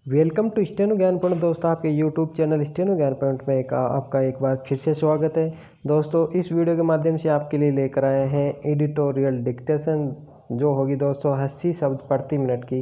Welcome to steno ज्ञान point. दोस्तों, आपके यूट्यूब चैनल स्टेनो ज्ञान पॉइंट में आपका एक बार फिर से स्वागत है। दोस्तों, इस वीडियो के माध्यम से आपके लिए लेकर आए हैं एडिटोरियल डिक्टेशन, जो होगी दोस्तों 80 शब्द प्रति मिनट की।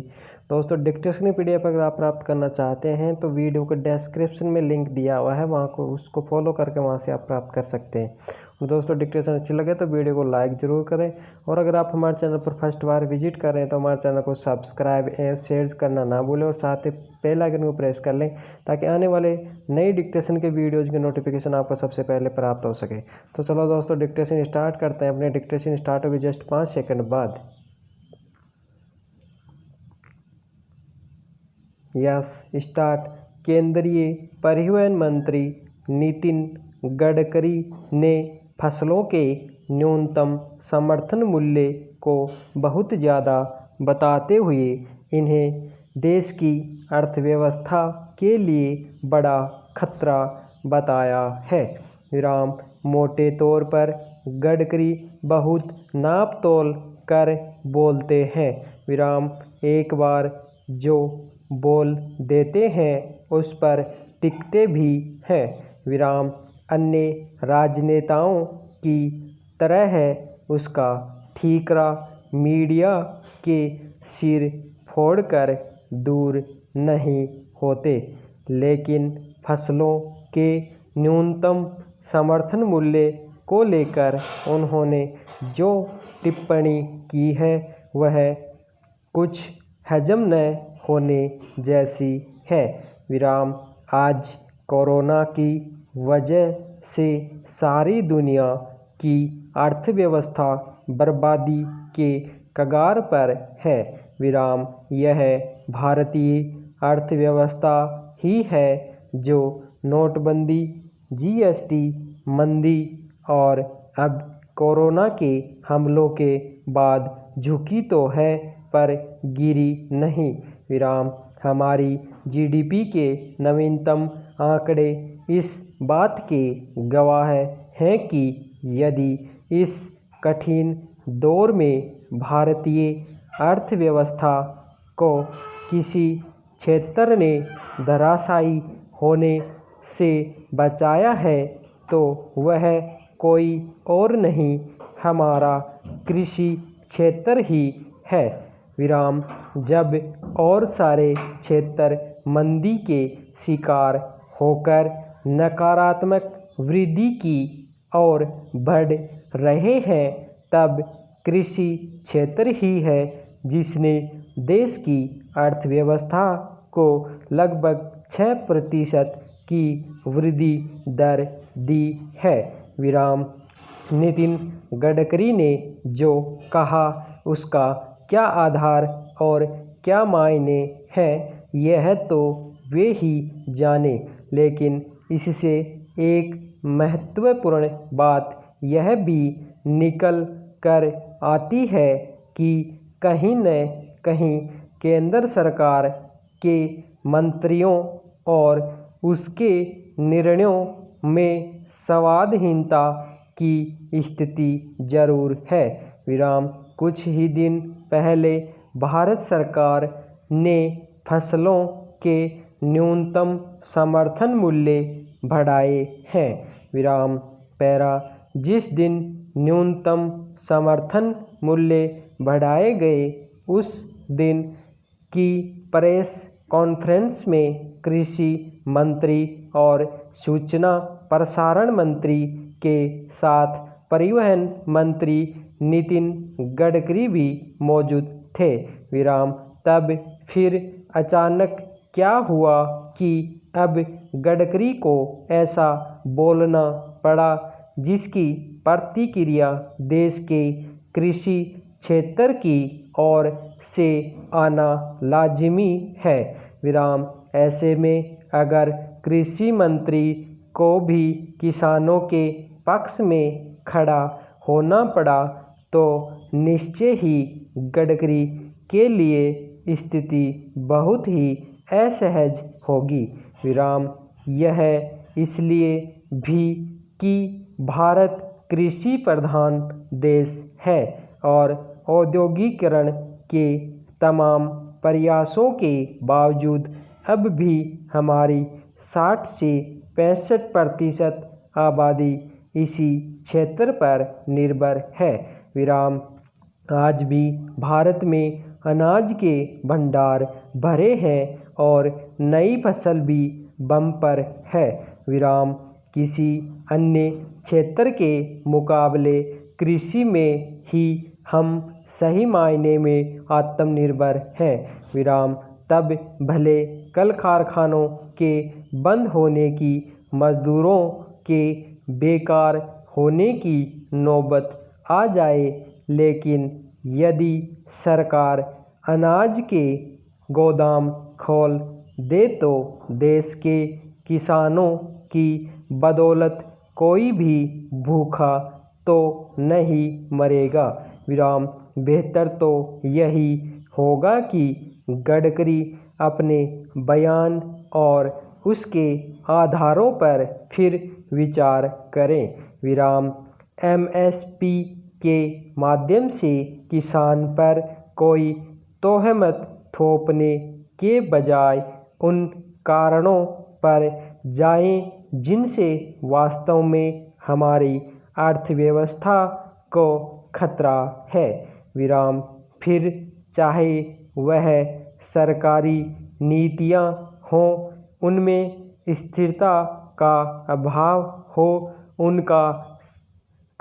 दोस्तों, डिक्टेशन की पीडीएफ अगर आप प्राप्त करना चाहते हैं तो वीडियो के डिस्क्रिप्शन में लिंक दिया हुआ है, वहाँ को उसको फॉलो करके वहाँ से आप प्राप्त कर सकते हैं। दोस्तों, डिक्टेशन अच्छी लगे तो वीडियो को लाइक ज़रूर करें, और अगर आप हमारे चैनल पर फर्स्ट बार विजिट कर रहे हैं तो हमारे चैनल को सब्सक्राइब एवं शेयर करना ना भूलें, और साथ ही बेल आइकन को प्रेस कर लें ताकि आने वाले नई डिक्टेशन के वीडियोज़ की नोटिफिकेशन आपको सबसे पहले प्राप्त हो सके। तो चलो दोस्तों, डिक्टेशन स्टार्ट करते हैं। अपने डिक्टेशन स्टार्ट होगी जस्ट 5 सेकंड बाद। Yes, start. केंद्रीय परिवहन मंत्री नितिन गडकरी ने फसलों के न्यूनतम समर्थन मूल्य को बहुत ज़्यादा बताते हुए इन्हें देश की अर्थव्यवस्था के लिए बड़ा खतरा बताया है। विराम। मोटे तौर पर गडकरी बहुत नाप तोल कर बोलते हैं। विराम। एक बार जो बोल देते हैं उस पर टिकते भी हैं। विराम। अन्य राजनेताओं की तरह है उसका ठीकरा मीडिया के सिर फोड़कर दूर नहीं होते, लेकिन फसलों के न्यूनतम समर्थन मूल्य को लेकर उन्होंने जो टिप्पणी की है वह कुछ हजम न होने जैसी है। विराम। आज कोरोना की वजह से सारी दुनिया की अर्थव्यवस्था बर्बादी के कगार पर है। विराम। यह भारतीय अर्थव्यवस्था ही है जो नोटबंदी, जीएसटी, मंदी और अब कोरोना के हमलों के बाद झुकी तो है पर गिरी नहीं। विराम। हमारी जीडीपी के नवीनतम आंकड़े इस बात के गवाह हैं कि यदि इस कठिन दौर में भारतीय अर्थव्यवस्था को किसी क्षेत्र ने धराशायी होने से बचाया है तो वह कोई और नहीं, हमारा कृषि क्षेत्र ही है। विराम। जब और सारे क्षेत्र मंदी के शिकार होकर नकारात्मक वृद्धि की ओर बढ़ रहे हैं, तब कृषि क्षेत्र ही है जिसने देश की अर्थव्यवस्था को लगभग 6% की वृद्धि दर दी है। विराम। नितिन गडकरी ने जो कहा उसका क्या आधार और क्या मायने हैं यह तो वे ही जाने, लेकिन इससे एक महत्वपूर्ण बात यह भी निकल कर आती है कि कहीं न कहीं केंद्र सरकार के मंत्रियों और उसके निर्णयों में संवादहीनता की स्थिति जरूर है। विराम। कुछ ही दिन पहले भारत सरकार ने फसलों के न्यूनतम समर्थन मूल्य बढ़ाए हैं। विराम। पैरा। जिस दिन न्यूनतम समर्थन मूल्य बढ़ाए गए उस दिन की प्रेस कॉन्फ्रेंस में कृषि मंत्री और सूचना प्रसारण मंत्री के साथ परिवहन मंत्री नितिन गडकरी भी मौजूद थे। विराम। तब फिर अचानक क्या हुआ कि अब गडकरी को ऐसा बोलना पड़ा जिसकी प्रतिक्रिया देश के कृषि क्षेत्र की ओर से आना लाजिमी है। विराम। ऐसे में अगर कृषि मंत्री को भी किसानों के पक्ष में खड़ा होना पड़ा तो निश्चय ही गडकरी के लिए स्थिति बहुत ही असहज होगी। विराम। यह इसलिए भी कि भारत कृषि प्रधान देश है और औद्योगिकरण के तमाम प्रयासों के बावजूद अब भी हमारी 60 से 65% आबादी इसी क्षेत्र पर निर्भर है। विराम। आज भी भारत में अनाज के भंडार भरे हैं और नई फसल भी बम्पर है। विराम। किसी अन्य क्षेत्र के मुकाबले कृषि में ही हम सही मायने में आत्मनिर्भर हैं। विराम। तब भले कल कारखानों के बंद होने की, मजदूरों के बेकार होने की नौबत आ जाए, लेकिन यदि सरकार अनाज के गोदाम खोल दे तो देश के किसानों की बदौलत कोई भी भूखा तो नहीं मरेगा। विराम। बेहतर तो यही होगा कि गडकरी अपने बयान और उसके आधारों पर फिर विचार करें। विराम। एमएसपी के माध्यम से किसान पर कोई तोहमत थोपने के बजाय उन कारणों पर जाएं जिनसे वास्तव में हमारी अर्थव्यवस्था को खतरा है। विराम। फिर चाहे वह सरकारी नीतियां हों, उनमें स्थिरता का अभाव हो, उनका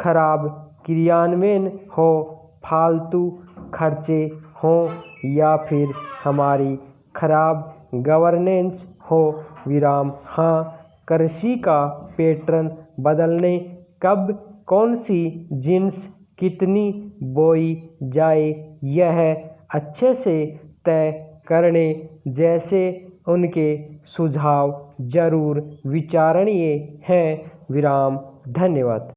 खराब क्रियान्वयन हो, फालतू खर्चे हों या फिर हमारी खराब गवर्नेंस हो। विराम। हाँ, कृषि का पैटर्न बदलने, कब कौन सी जिन्स कितनी बोई जाए, यह अच्छे से तय करने जैसे उनके सुझाव जरूर विचारणीय हैं। विराम। धन्यवाद।